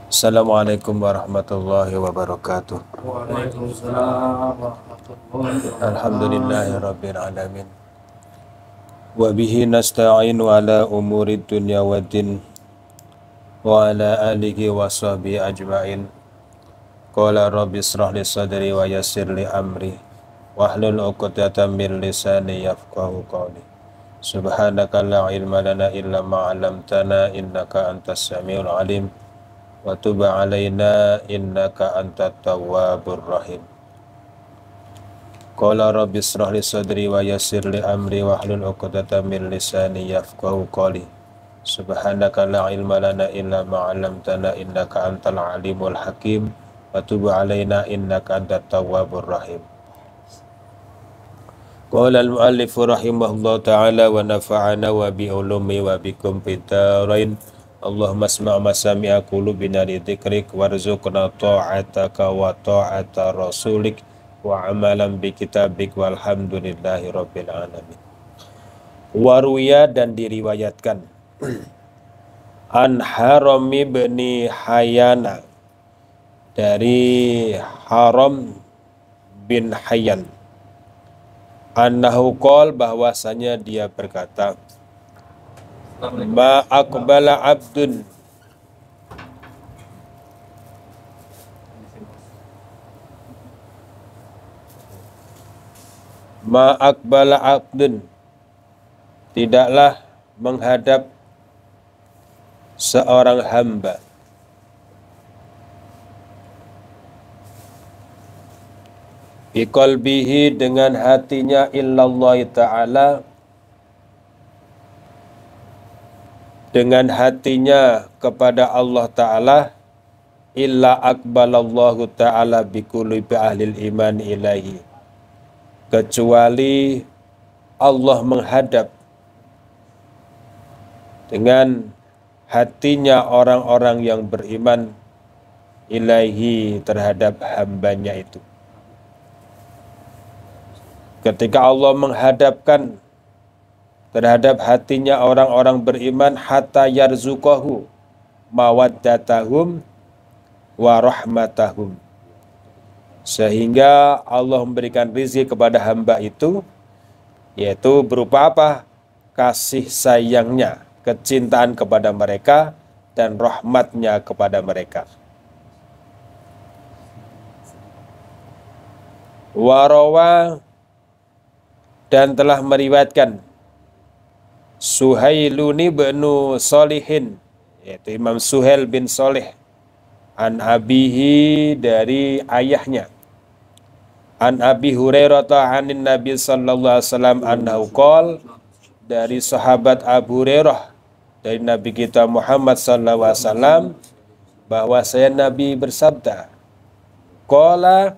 Assalamualaikum warahmatullahi wabarakatuh. Waalaikumsalam warahmatullahi wabarakatuh. Alhamdulillahirabbil alamin. Wa bihi nasta'inu ala umuri dunya waddin wa ala alihi wa sahbihi ajma'in. Qala rabbi israh li sadri wa yassir li amri wahlul 'uqdatam min lisani yafqahu qawli. Subhanaka la ilma lana illa ma 'allamtana innaka antas samiul alim. Wa tub alaina innaka antat tawwabur rahim. Qala rabbi israh li sadri wa yassir li amri wahlul 'uqdatam min lisani yafqahu qawli. Subhanaka la ilma lana illa ma 'allamtana innaka antal alimul hakim. Wa tub alaina innaka antat tawwabur rahim. Qala al-muallif rahimahullah ta'ala wa nafa'ana wa bi ulumi wa bikum fid dharain. Allahumma asma' masami'a qulubina li dzikrik warzuqna ta'ataka wa ta'ata rasulik wa amalan bi kitabik walhamdulillahi rabbil alamin. Waruya dan diriwayatkan an Haram bin Hayana dari Haram bin Hayyan annahu qol bahwasanya dia berkata ma aqbala abdun tidaklah menghadap seorang hamba biqalbihi dengan hatinya illallah ta'ala, dengan hatinya kepada Allah Ta'ala, illa aqbalallahu ta'ala biqulubi ahlil iman ilahi, kecuali Allah menghadap dengan hatinya orang-orang yang beriman ilahi terhadap hambanya itu. Ketika Allah menghadapkan terhadap hatinya orang-orang beriman, hatta yarzuqahu mawaddatahum wa rahmatahum, sehingga Allah memberikan rizki kepada hamba itu, yaitu berupa apa? Kasih sayangnya, kecintaan kepada mereka, dan rahmatnya kepada mereka. Warawa, dan telah meriwayatkan Suhailuni bin Solihin, yaitu Imam Suhail bin Solih, an abihi dari ayahnya, an Abi Hurairah anin Nabi sallallahu alaihi wasallam annahu qol, dari sahabat Abu Hurairah dari Nabi kita Muhammad sallallahu alaihi wasallam bahwa saya Nabi bersabda, qala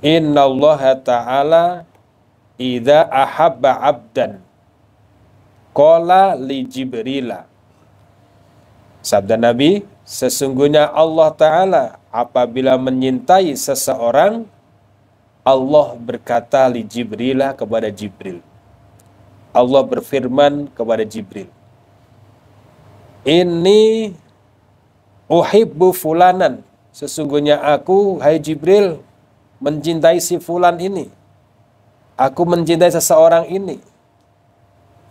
innallaha ta'ala idza ahabba abdan qala li Jibrila. Sabda Nabi, sesungguhnya Allah Ta'ala apabila menyintai seseorang, Allah berkata li Jibrila, kepada Jibril. Allah berfirman kepada Jibril, inni uhibbu fulanan, sesungguhnya aku, hai Jibril, mencintai si fulan ini. Aku mencintai seseorang ini.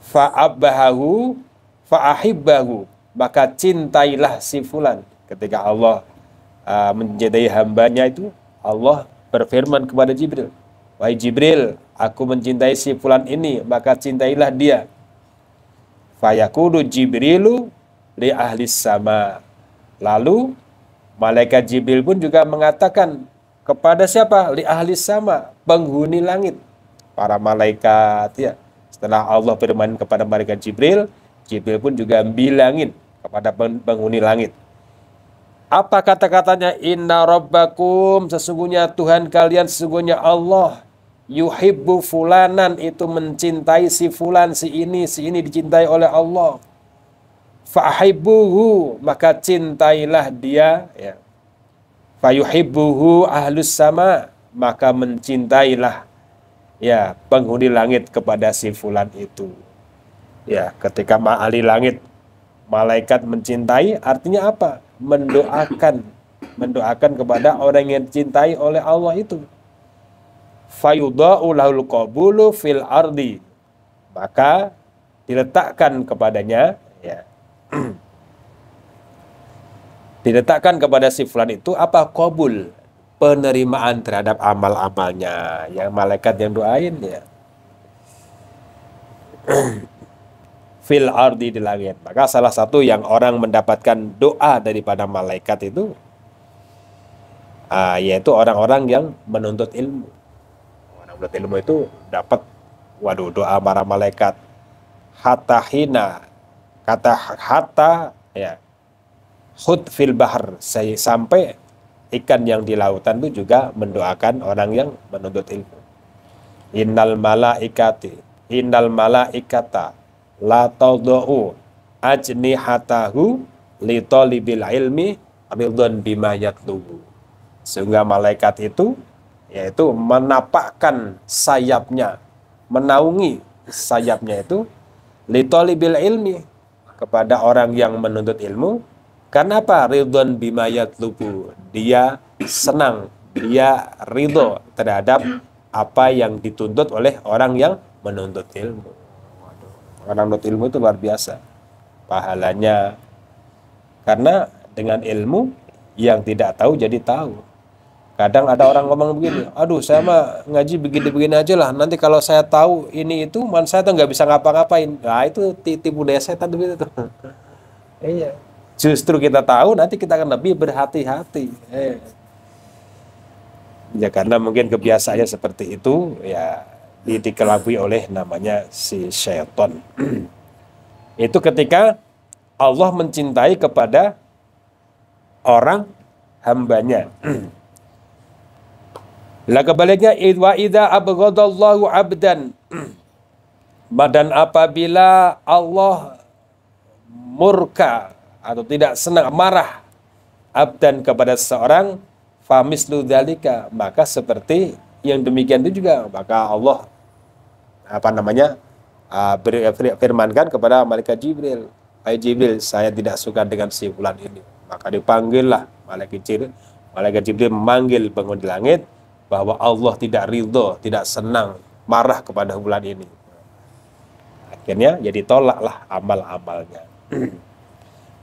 Fa'abbahu fa'ahibbahu, maka cintailah si fulan. Ketika Allah mencintai hambanya itu, Allah berfirman kepada Jibril, wahai Jibril, aku mencintai si fulan ini, maka cintailah dia. Fayaqulu Jibrilu li ahli sama, lalu malaikat Jibril pun juga mengatakan kepada siapa? Li ahli sama, penghuni langit, para malaikat, ya. Setelah Allah firman kepada malaikat Jibril, Jibril pun juga bilangin kepada penghuni langit. Apa kata-katanya? Inna rabbakum, sesungguhnya Tuhan kalian, sesungguhnya Allah, yuhibbu fulanan, itu mencintai si fulan, si ini dicintai oleh Allah. Fa'ahibbuhu, maka cintailah dia, ya. Fayuhibbuhu ahlus sama, maka mencintailah, ya, penghuni langit kepada si fulan itu. Ya, ketika ahli langit Malaikat mencintai artinya apa? Mendoakan kepada orang yang dicintai oleh Allah itu. Fayudha'u lahul qabulu fil ardi. Maka diletakkan kepadanya, ya. Diletakkan kepada si fulan itu apa? Qabul, penerimaan terhadap amal-amalnya. Yang malaikat yang doain, ya. Fil ardi, di langit. Maka salah satu yang orang mendapatkan doa daripada malaikat itu yaitu orang-orang yang menuntut ilmu. Orang menuntut ilmu itu dapat doa para malaikat. Hatta hina, kata hatta, ya, khud fil bahr, sampai ikan yang di lautan itu juga mendoakan orang yang menuntut ilmu. Innal malaikata la tadau ajnihatahu li talibil ilmi ridwan bima yatlubu. Sehingga malaikat itu yaitu menapakkan sayapnya, menaungi sayapnya itu li talibil ilmi, kepada orang yang menuntut ilmu. Karena apa? Ridwan bima yatlubu, dia senang, dia ridho terhadap apa yang dituntut oleh orang yang menuntut ilmu. Orang menuntut ilmu itu luar biasa pahalanya, karena dengan ilmu yang tidak tahu jadi tahu. Kadang ada orang ngomong begini, aduh saya mah ngaji begini-begini aja lah, nanti kalau saya tahu ini itu, saya tuh nggak bisa ngapa-ngapain. Nah itu tipu daya setan begitu tuh. Iya. Justru kita tahu, nanti kita akan lebih berhati-hati. Ya karena mungkin kebiasaannya seperti itu, ya dikelabui oleh namanya si syaitan. Itu ketika Allah mencintai kepada orang hambanya. Lah kebaliknya, wa idza abghadallahu 'abdan. Dan apabila Allah murka atau tidak senang, marah, abdan, kepada seseorang, famislu dzalika, maka seperti yang demikian itu juga, maka Allah firmankan kepada malaikat Jibril, "Hai Jibril, saya tidak suka dengan si fulan ini." Maka dipanggillah malaikat Jibril memanggil penghuni langit bahwa Allah tidak ridho, tidak senang, marah kepada fulan ini. Akhirnya jadi tolaklah amal-amalnya.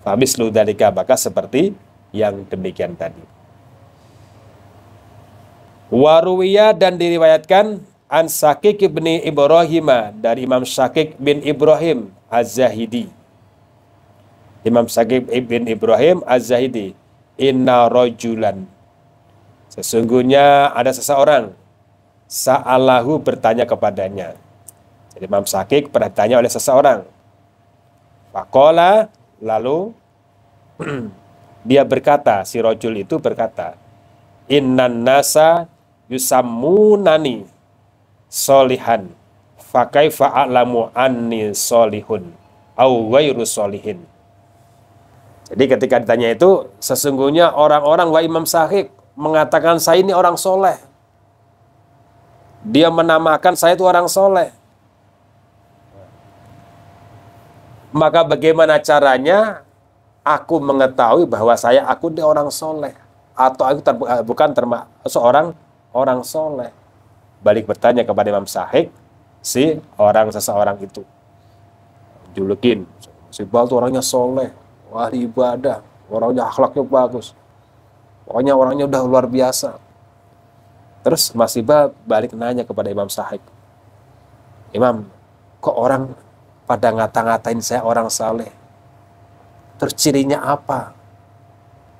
Famislu dzalika, maka seperti yang demikian tadi. Waruwiya, dan diriwayatkan an Syakik bin Ibrahim, dari Imam Syakik bin Ibrahim Az-Zahidi. Imam Syakik bin Ibrahim Az-Zahidi, inna rajulan, sesungguhnya ada seseorang, sa'alahu, bertanya kepadanya. Jadi Imam Syakik pernah ditanya oleh seseorang. Faqala, lalu dia berkata, si rajul itu berkata, innan nasa yusammunani solihan, fakaifa a'lamu anni solihun au ghairu solihin. Jadi ketika ditanya itu, sesungguhnya orang-orang, wa Imam Syakik, mengatakan saya ini orang soleh. Dia menamakan saya itu orang soleh. Maka bagaimana caranya aku mengetahui bahwa aku ini orang soleh, atau aku bukan termasuk orang soleh? Balik bertanya kepada Imam Syakik, seseorang itu. Julukin, si Bal itu orangnya soleh, ahli ibadah, orangnya akhlaknya bagus, pokoknya orangnya udah luar biasa. Terus Mas Iqbal balik nanya kepada Imam Syakik, Imam, kok orang pada ngata-ngatain saya orang saleh? Terus cirinya apa?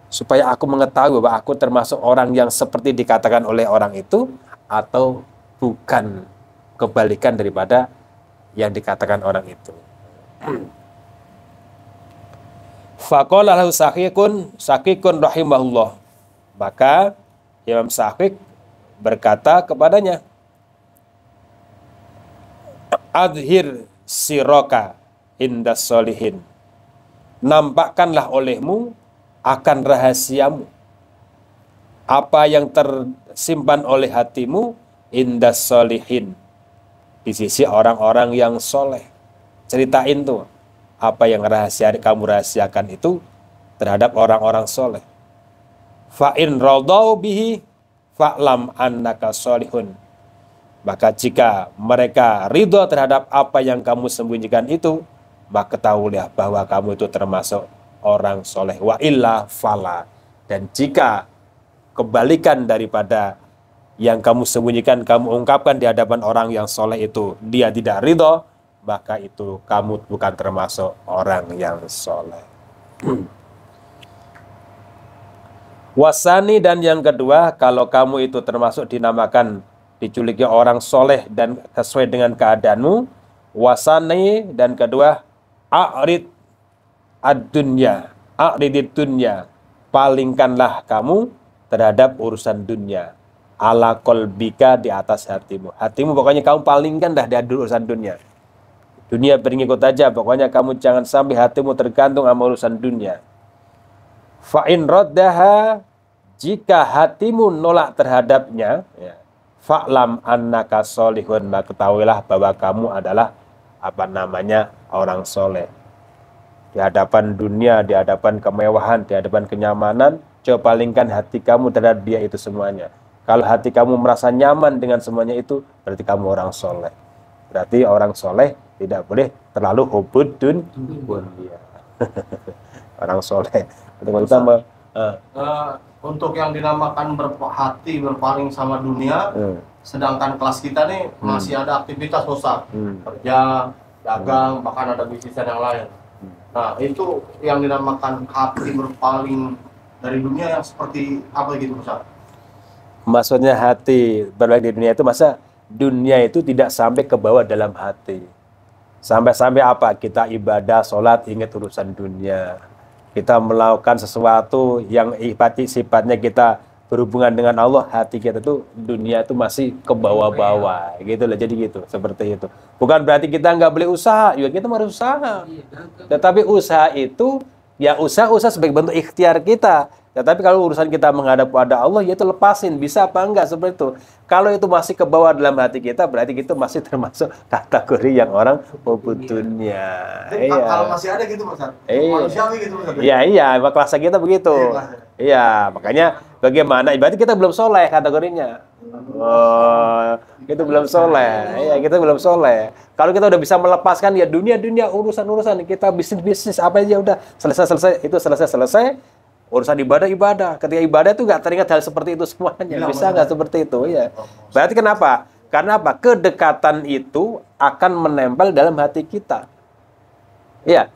Supaya aku mengetahui bahwa aku termasuk orang yang seperti dikatakan oleh orang itu, atau bukan, kebalikan daripada yang dikatakan orang itu. Faqala lahu Syakikun rahimahullah. Maka Imam Syakik berkata kepadanya, adhir siroka indas solihin, nampakkanlah olehmu akan rahasiamu, apa yang tersimpan oleh hatimu, indas solihin, di sisi orang-orang yang soleh. Ceritain tuh apa yang kamu rahasiakan itu terhadap orang-orang soleh. Fa in radau bihi fa'lam annaka solihun. Maka jika mereka ridho terhadap apa yang kamu sembunyikan itu, maka ketahuilah bahwa kamu itu termasuk orang soleh. Wa illa fala. Dan jika kebalikan daripada yang kamu sembunyikan, kamu ungkapkan di hadapan orang yang soleh itu, dia tidak ridho, maka itu kamu bukan termasuk orang yang soleh. Wasani, dan yang kedua, kalau kamu itu termasuk dinamakan diculiki orang soleh dan sesuai dengan keadaanmu, wasani, dan kedua, a'rid ad-dunya, a'ridid dunya, palingkanlah kamu terhadap urusan dunia, ala qalbika, di atas hatimu. Hatimu pokoknya kamu palingkan dah dari urusan dunia. Dunia berikut aja, pokoknya kamu jangan sampai hatimu tergantung sama urusan dunia. Fa'in raddaha, jika hatimu nolak terhadapnya, ya, fa'lam annaka solihun, maka ketahuilah bahwa kamu adalah orang soleh. Di hadapan dunia, di hadapan kemewahan, di hadapan kenyamanan, coba palingkan hati kamu terhadap dia itu semuanya. Kalau hati kamu merasa nyaman dengan semuanya itu, berarti kamu orang soleh. Berarti orang soleh tidak boleh terlalu hubud dunia. Orang soleh. Untuk yang dinamakan hati berpaling sama dunia, sedangkan kelas kita nih masih ada aktivitas Ustaz, kerja, dagang, bahkan ada bisnis yang lain. Nah, itu yang dinamakan hati berpaling dari dunia yang seperti apa gitu Ustaz? Maksudnya hati berpaling di dunia itu, masa dunia itu tidak sampai ke bawah dalam hati. Sampai-sampai apa? Kita ibadah, sholat, ingat urusan dunia. Kita melakukan sesuatu yang sifatnya kita berhubungan dengan Allah, hati kita tuh dunia itu masih ke bawah-bawah, gitu lah. Jadi gitu, seperti itu. Bukan berarti kita nggak boleh usaha, ya kita harus usaha. Tetapi usaha itu ya usaha sebagai bentuk ikhtiar kita. Tetapi kalau urusan kita menghadap pada Allah, ya itu lepasin, bisa apa enggak, seperti itu. Kalau itu masih ke bawah dalam hati kita, berarti kita masih termasuk kategori yang orang hubud dunia. Iya. Kalau masih ada gitu Mas. Manusiawi gitu Mas. Iya, kelas kita begitu. Iya, makanya bagaimana? Berarti kita belum soleh kategorinya. Oh, kita belum soleh. Iya, kita belum soleh. Kalau kita udah bisa melepaskan ya dunia urusan kita bisnis apa aja udah selesai itu selesai. Urusan ibadah. Ketika ibadah itu nggak teringat hal seperti itu semuanya. Bisa nggak seperti itu? Ya. Berarti kenapa? Karena apa? Kedekatan itu akan menempel dalam hati kita. Iya.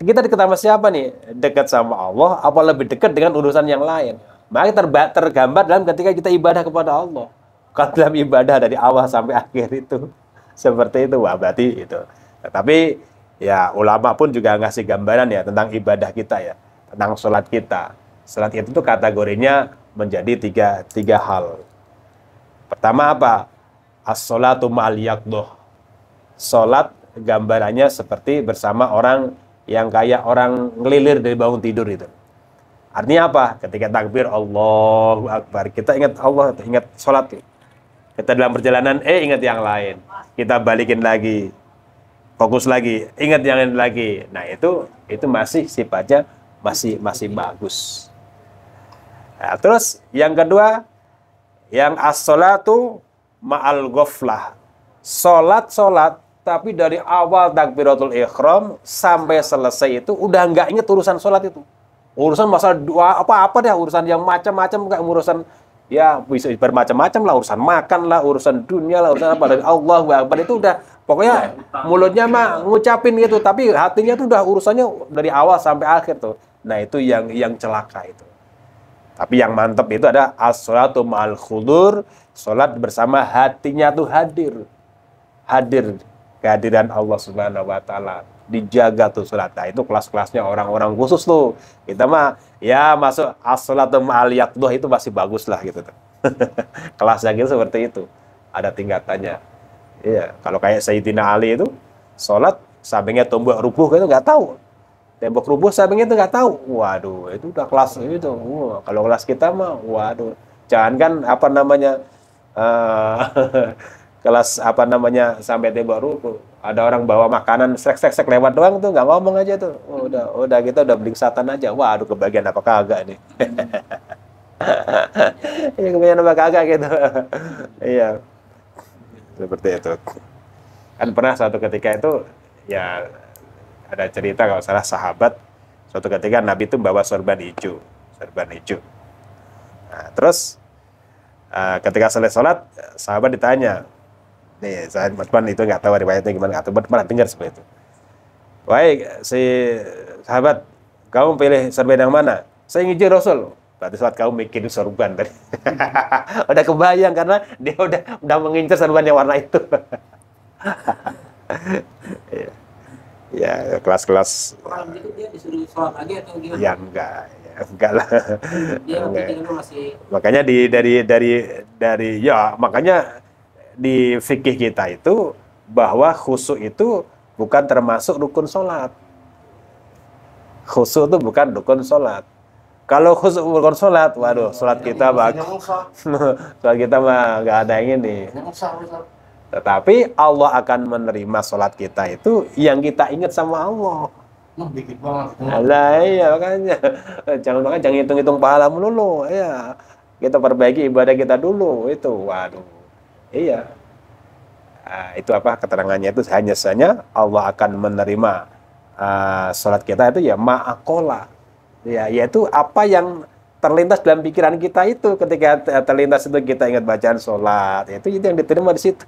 Kita dekat sama siapa nih? Dekat sama Allah, apa lebih dekat dengan urusan yang lain? Maka tergambar dalam ketika kita ibadah kepada Allah. Kalau dalam ibadah dari awal sampai akhir itu seperti itu, wah berarti itu. Tapi ya ulama pun juga ngasih gambaran ya tentang ibadah kita ya. Tentang sholat kita. Sholat itu tuh kategorinya menjadi tiga hal. Pertama apa? As-sholatu ma'al yaqdoh. Sholat gambarannya seperti bersama orang yang kayak orang ngelilir dari bangun tidur itu. Artinya apa? Ketika takbir Allahu Akbar, kita ingat Allah, ingat sholat. Kita dalam perjalanan, ingat yang lain. Kita balikin lagi. Fokus lagi, ingat yang lain lagi. Nah, itu masih sifatnya masih bagus. Nah, terus yang kedua, yang as-sholatu ma'al ghaflah. Sholat, tapi dari awal takbiratul ihram sampai selesai itu udah nggak inget urusan sholat itu. Urusan masalah doa apa deh, urusan yang macam-macam, kayak urusan ya bisa bermacam-macam lah, urusan makan lah, urusan dunia lah, urusan apa dari Allah itu udah pokoknya mulutnya mah ngucapin gitu, tapi hatinya tuh udah urusannya dari awal sampai akhir tuh. Nah, itu yang celaka itu. Tapi yang mantap itu ada as-sholatu ma'al khudur, sholat bersama hatinya tuh hadir kehadiran Allah Subhanahu wa taala. Dijaga tuh sholat. Nah, itu kelas-kelasnya orang-orang khusus tuh. Kita mah ya masuk as-sholatu ma'al yaqdoh itu masih bagus lah gitu tuh. Kelasnya gitu seperti itu. Ada tingkatannya. Iya, kalau kayak Sayyidina Ali itu sholat sampingnya tombak rubuh itu nggak tahu. Tembok rubuh sampingnya itu nggak tahu. Waduh, itu udah kelas itu. Kalau kelas kita mah, waduh, jangankan kelas sampai tembok rubuh. Ada orang bawa makanan sek lewat doang tuh, nggak ngomong aja tuh. Oh, udah kita udah beli satan aja. Wah, aduh kebagian apa kagak nih. Iya, kebagian apa kagak gitu. Iya. Seperti itu. Kan pernah suatu ketika itu ya ada cerita kalau salah sahabat suatu ketika Nabi itu bawa sorban hijau. Nah, terus ketika selesai sholat, sahabat ditanya, nih sahabat itu nggak tahu riwayatnya gimana, nggak tahu, pernah dengar seperti itu. Baik, si sahabat, kamu pilih sorban yang mana? Saya hijau Rasul. Berarti saat kamu mikirin sorban tadi. Udah kebayang karena dia udah mengincar sorban yang warna itu. Ya, kelas-kelas. Kalau gitu dia disuruh sholat lagi atau gimana? Ya enggak lah. Dia pikirnya masih. Makanya makanya di fikih kita itu bahwa khusyuk itu bukan termasuk rukun sholat. Khusyuk itu bukan rukun sholat. Kalau khusyuk rukun sholat, waduh, sholat kita bagus. Sholat kita mah nggak ada yang ini. Tetapi Allah akan menerima sholat kita itu yang kita ingat sama Allah. Dikit banget. Alah, iya makanya jangan hitung-hitung pahala melulu. Iya, kita perbaiki ibadah kita dulu itu. Waduh, iya. Itu apa keterangannya itu hanya Allah akan menerima sholat kita itu ya ma'akola. Ya, yaitu apa yang terlintas dalam pikiran kita itu ketika terlintas itu kita ingat bacaan sholat itu yang diterima di situ.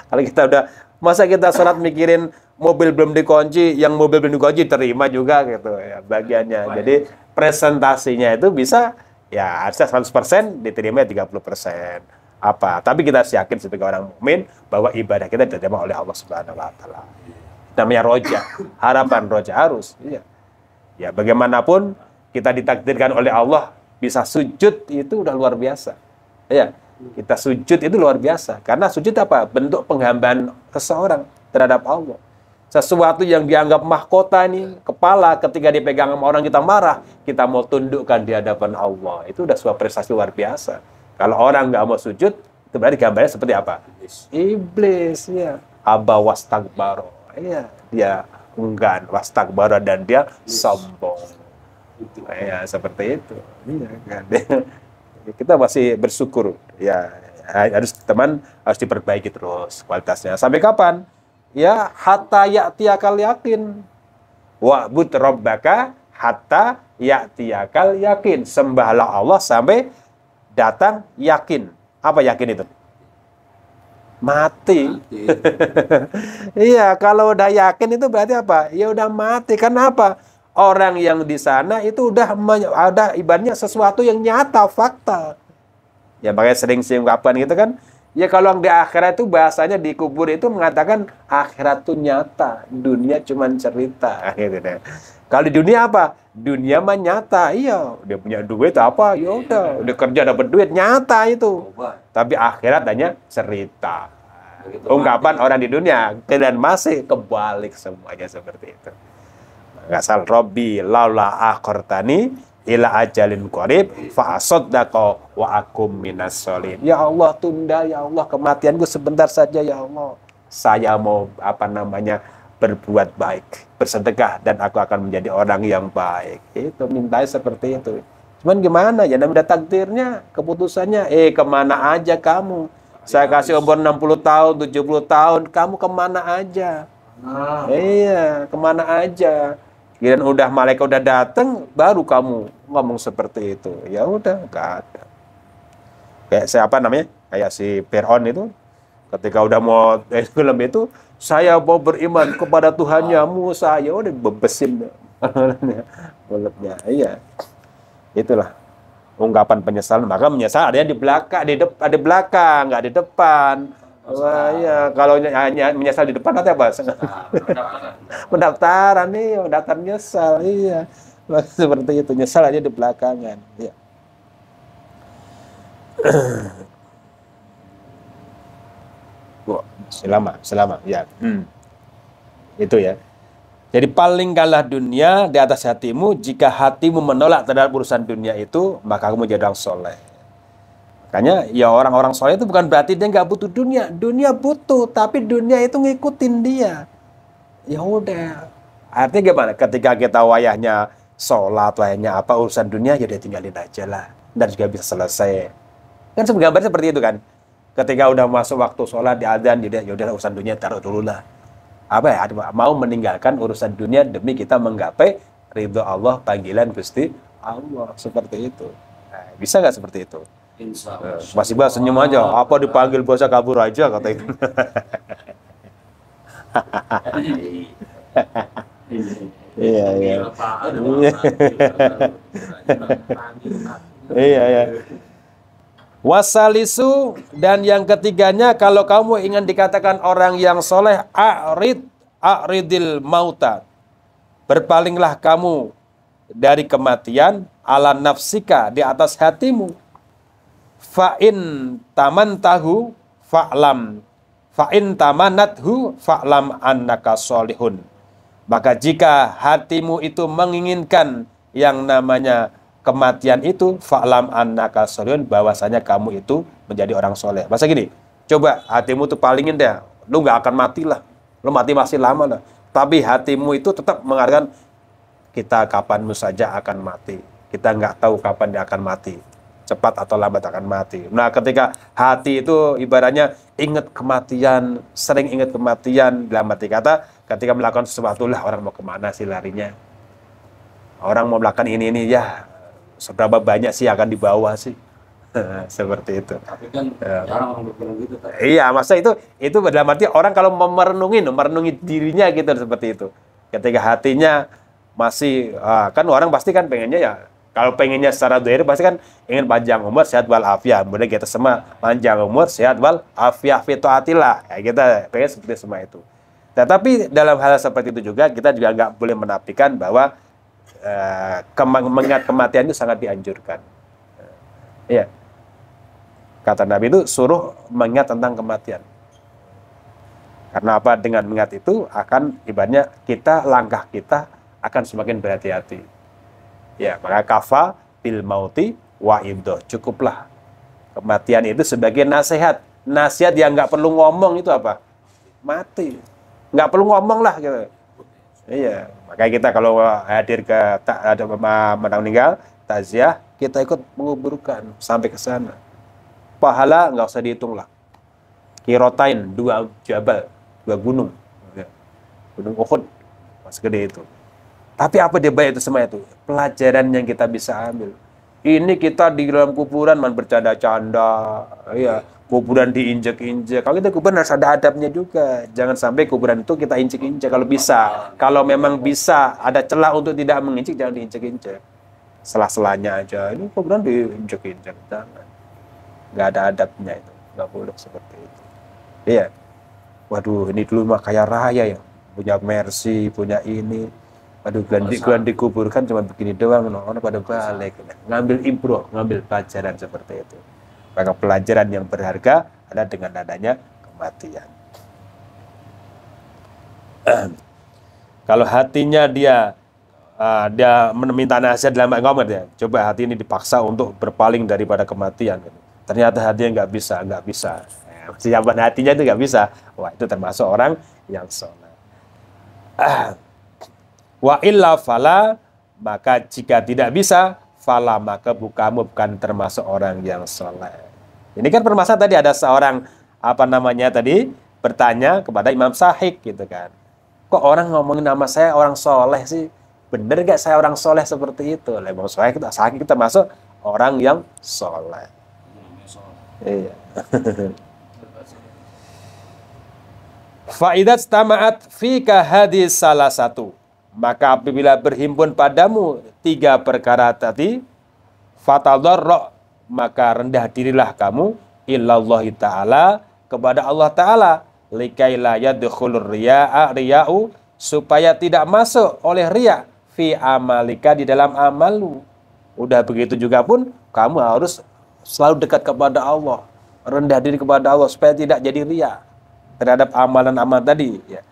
Kalau kita udah masa kita sholat mikirin mobil belum dikunci, yang mobil belum dikunci terima juga gitu ya bagiannya. Jadi presentasinya itu bisa ya harusnya 100% diterima 30% apa. Tapi kita yakin sebagai orang mukmin bahwa ibadah kita diterima oleh Allah Subhanahu wa taala. Namanya roja, harapan roja harus. Iya. Ya bagaimanapun kita ditakdirkan oleh Allah bisa sujud itu udah luar biasa. Ya, kita sujud itu luar biasa. Karena sujud apa? Bentuk penghambaan seseorang terhadap Allah. Sesuatu yang dianggap mahkota nih, kepala ketika dipegang sama orang kita marah, kita mau tundukkan di hadapan Allah. Itu udah sebuah prestasi luar biasa. Kalau orang nggak mau sujud, itu berarti gambarnya seperti apa? Iblis, ya. Aba wastakbaro. Iya, dia enggan, wastakbaro, dan dia sombong. Ya seperti itu. Iya kan. Kita masih bersyukur. Ya harus diperbaiki terus kualitasnya. Sampai kapan? Ya hatta ya'tiyakal yakin. Wa'bud rabbaka hatta ya'tiyakal yakin. Sembahlah Allah sampai datang yakin. Apa yakin itu? Mati. Iya, kalau udah yakin itu berarti apa? Ya udah mati. Kenapa? Orang yang di sana itu udah ada ibaratnya sesuatu yang nyata, fakta. Ya makanya sering ungkapan gitu kan. Ya kalau di akhirat itu bahasanya di kubur itu mengatakan akhirat itu nyata, dunia cuma cerita gitu deh. Kalau di dunia apa? Dunia mah nyata. Iya, dia punya duit apa? Ya udah, udah kerja dapat duit, nyata itu. Tapi akhirat hanya cerita. Ungkapan orang di dunia dan masih kebalik semuanya seperti itu. Nggak salah. Robbi laula akhartani ila ajalin qarib fa asaddaqa wa akum minas sholihin. Ya Allah, tunda ya Allah kematianku sebentar saja ya Allah. Saya mau berbuat baik, bersedekah dan aku akan menjadi orang yang baik. Itu minta seperti itu. Cuman gimana ya namanya takdirnya, keputusannya kemana aja kamu? Saya kasih umur 60 tahun, 70 tahun, kamu kemana aja? Iya, kemana aja? Giliran udah malaikat udah datang, baru kamu ngomong seperti itu. Ya udah, nggak ada. Kayak siapa namanya? Kayak si Fir'aun itu, ketika udah mau film itu, saya mau beriman kepada Tuhannya Musa. Ya udah bebesin mulutnya. Iya, itulah ungkapan penyesalan. Maka menyesal ada yang di belakang, ada di belakang, nggak di depan. Wah, iya, kalau hanya menyesal di depan nanti apa? Pendaftaran nih, daftar nyesal, iya. Seperti itu, nyesal aja di belakangan. Iya. Selama, ya. Itu ya. Jadi palingkanlah dunia di atas hatimu. Jika hatimu menolak terhadap urusan dunia itu, maka kamu jadi orang soleh. Makanya ya orang-orang soleh itu bukan berarti dia nggak butuh dunia. Dunia butuh, tapi dunia itu ngikutin dia. Ya udah. Artinya gimana? Ketika kita wayahnya sholat, wayahnya apa urusan dunia, ya udah tinggalin aja lah. Dan juga bisa selesai. Kan gambarnya seperti itu kan. Ketika udah masuk waktu sholat di adzan, ya udah urusan dunia taruh dulu lah. Apa ya? Mau meninggalkan urusan dunia demi kita menggapai ridho Allah, panggilan Gusti Allah, seperti itu. Nah, bisa nggak seperti itu? Insya Allah. Masih bahas senyum aja. Apa dipanggil bosnya kabur aja kata itu. Iya, iya. Iya, iya. Wasalisu, dan yang ketiganya, kalau kamu ingin dikatakan orang yang soleh, a'ridil mauta. Berpalinglah kamu dari kematian ala nafsika, di atas hatimu. Fa'in tamantahu fa'lam. Fa'in tamanathu fa'lam annaka solihun. Maka jika hatimu itu menginginkan yang namanya kematian itu, fa'lam annaka solihun, bahwasanya kamu itu menjadi orang soleh. Masa gini, coba hatimu tuh palingin deh, lu nggak akan mati lah, lu mati masih lama lah. Tapi hatimu itu tetap mengatakan, kita kapanmu saja akan mati. Kita nggak tahu kapan dia akan mati. Cepat atau lambat akan mati. Nah, ketika hati itu ibaratnya ingat kematian, sering ingat kematian, dalam arti kata, ketika melakukan sesuatu lah, orang mau kemana sih larinya? Orang mau melakukan ini ya, seberapa banyak sih akan dibawa sih? Seperti itu. Tapi kan jarang orang berpikir gitu. Iya, masa itu dalam arti orang kalau merenungi dirinya gitu, seperti itu. Ketika hatinya masih, kan orang pasti kan pengennya ya, kalau pengennya secara dohir pasti kan ingin panjang umur, sehat wal afiat. Kemudian kita semua panjang umur, sehat wal afiat, fitoatillah. Ya, kita pengen seperti semua itu. Tetapi dalam hal seperti itu juga, kita juga nggak boleh menafikan bahwa mengingat kematian itu sangat dianjurkan. Iya. Kata Nabi itu suruh mengingat tentang kematian. Karena apa? Dengan mengingat itu akan ibaratnya langkah kita akan semakin berhati-hati. Ya, maka kafa bil mauti wa ibdoh. Cukuplah kematian itu sebagai nasihat. Nasihat yang nggak perlu ngomong itu apa? Mati. Nggak perlu ngomong lah gitu. Iya, makanya kita kalau hadir ke ada meninggal, takziah, kita ikut menguburkan sampai ke sana. Pahala nggak usah dihitung lah. Kirotain, 2 jabal, 2 gunung. Gunung Uhud, mas gede itu. Tapi apa dia baik itu semua itu? Pelajaran yang kita bisa ambil. Ini kita di dalam kuburan bercanda-canda, ya, kuburan diinjek-injek. Kalau kita kuburan harus ada adabnya juga. Jangan sampai kuburan itu kita injek-injek kalau bisa. Kalau memang bisa ada celah untuk tidak menginjek, jangan diinjek-injek. Selah-selahnya aja. Ini kuburan diinjek-injek, jangan. Nggak ada adabnya itu. Nggak boleh seperti itu. Iya. Waduh, ini dulu mah kaya raya ya. Punya Mercy, punya ini. Waduh, gua dikuburkan cuma begini doang, orang pada balik. Ngambil ibrah, ngambil pelajaran seperti itu. Maka pelajaran yang berharga adalah dengan adanya kematian. Kalau hatinya dia meminta nasihat dalam ngomong ya, coba hati ini dipaksa untuk berpaling daripada kematian. Ternyata hatinya nggak bisa. Siapan hatinya itu nggak bisa. Wah, itu termasuk orang yang soleh. Wa illa fala, maka jika tidak bisa, fala, maka kamu bukan termasuk orang yang soleh. Ini kan permasalahan tadi, ada seorang bertanya kepada Imam Sahih gitu kan. Kok orang ngomongin nama saya orang soleh sih? Bener gak saya orang soleh seperti itu? Imam Sahih kita masuk orang yang soleh. Iya. Fa'idat stama'at fika hadis salah satu. Maka apabila berhimpun padamu 3 perkara tadi, fatadharra, maka rendah dirilah kamu ilallahi ta'ala, kepada Allah Ta'ala, likaila yadkhulur riya'u, supaya tidak masuk oleh riya fi amalika, di dalam amalmu. Udah begitu juga pun kamu harus selalu dekat kepada Allah, rendah diri kepada Allah supaya tidak jadi riya terhadap amalan-amalan tadi ya.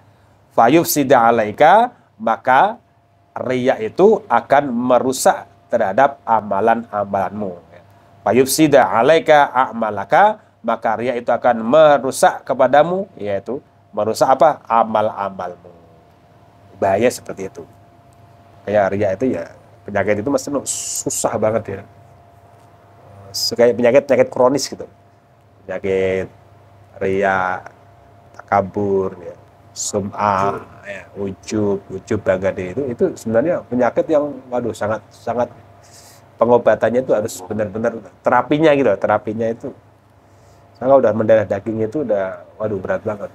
Fayufsida alaika, maka riya itu akan merusak terhadap amalan-amalanmu. Fayufsida alaika a'malaka, maka riya itu akan merusak kepadamu, yaitu merusak apa? Amal-amalmu. bahaya seperti itu. Kayak ria itu ya, penyakit itu masih susah banget ya. Kayak penyakit kronis gitu. Penyakit ria, takabur, ya, sum'ah, ya, ujub bangga diri itu sebenarnya penyakit yang waduh sangat pengobatannya itu harus benar-benar terapinya gitu, terapinya itu. Kalau udah mendarah daging itu udah waduh berat banget.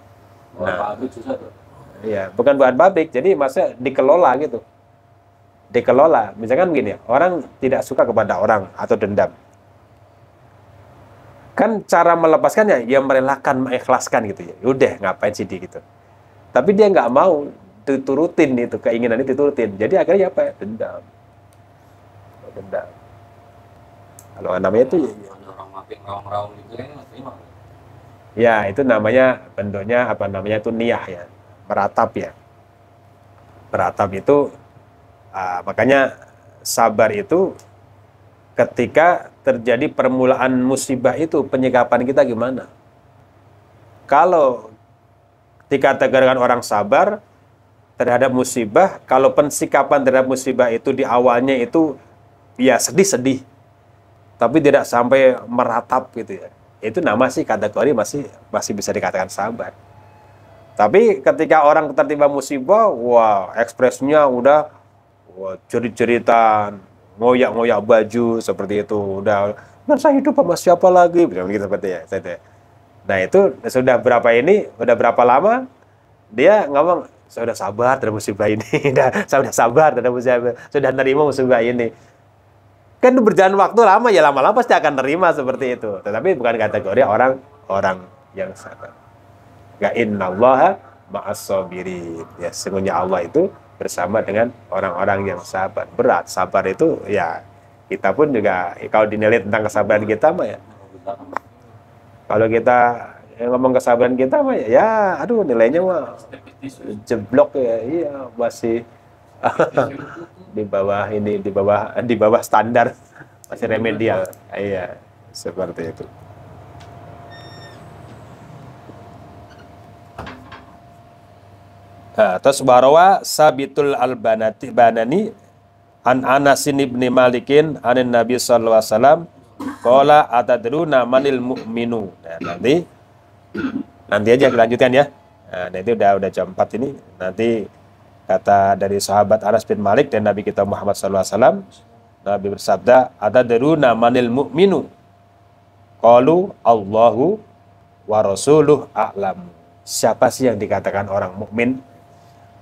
Buat pabrik susah tuh. Iya, bukan bahan pabrik, jadi maksudnya dikelola gitu. Dikelola, misalkan begini, orang tidak suka kepada orang atau dendam. Kan cara melepaskannya, ya merelakan, mengikhlaskan gitu ya. Udah, ngapain sih dia gitu. Tapi dia nggak mau diturutin itu, keinginan itu diturutin. Jadi akhirnya apa ya? Dendam. Dendam. Kalau namanya itu Ada orang mati raung-raung gitu kan nggak terima. ya itu namanya bentuknya apa namanya itu niyah ya, meratap ya. Meratap itu makanya sabar itu ketika terjadi permulaan musibah itu penyikapan kita gimana? Kalau dikategorikan orang sabar terhadap musibah, kalau pensikapan terhadap musibah itu di awalnya itu ya sedih-sedih, tapi tidak sampai meratap gitu ya. Itu nama sih kategori masih bisa dikatakan sabar. Tapi ketika orang tertimpa musibah, wah ekspresinya udah jerit-jeritan, ngoyak-ngoyak baju seperti itu, udah dan saya hidup sama siapa lagi, begitu seperti ya. Nah itu sudah berapa lama dia ngomong saya udah sabar terhadap musibah ini, saya udah sabar terhadap musibah, sudah nerima musibah ini. Kan berjalan waktu lama ya lama-lama pasti akan nerima seperti itu. Tetapi bukan kategori orang yang sabar. Ya innallaha ma'as-sabirin. Ya sesungguhnya Allah itu bersama dengan orang-orang yang sabar. Berat sabar itu ya kita pun juga kalau dinilai tentang kesabaran kita mah ya. Kalau kita ngomong kesabaran kita mah ya aduh nilainya mah jeblok ya. Iya masih di bawah standar, masih remedial. Iya, seperti itu. Terus barawa Sabitul Banani an Anasin ibni Malikin anin Nabi sallallahu alaihi wasallam qala atadruna manil mu'minu. Nah, nanti aja lanjutkan ya. Nah, itu udah jam 4 ini. Nanti kata dari sahabat Anas bin Malik dan Nabi kita Muhammad sallallahu alaihi wasallam, Nabi bersabda, atadruna manil mu'minu? Qalu Allahu wa rasuluh a'lam. Siapa sih yang dikatakan orang mukmin?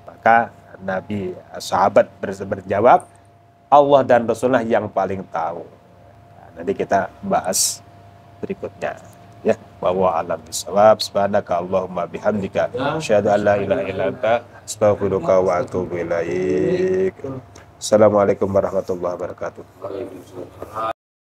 Maka Nabi sahabat berjawab, Allah dan Rasulullah yang paling tahu. Nah, nanti kita bahas berikutnya. Ya, wa a'lam bissawab. Subhanaka Allahumma bihamdika asyhadu an la ilaha illa anta astaghfiruka wa atubu ilaik. Assalamualaikum warahmatullahi wabarakatuh.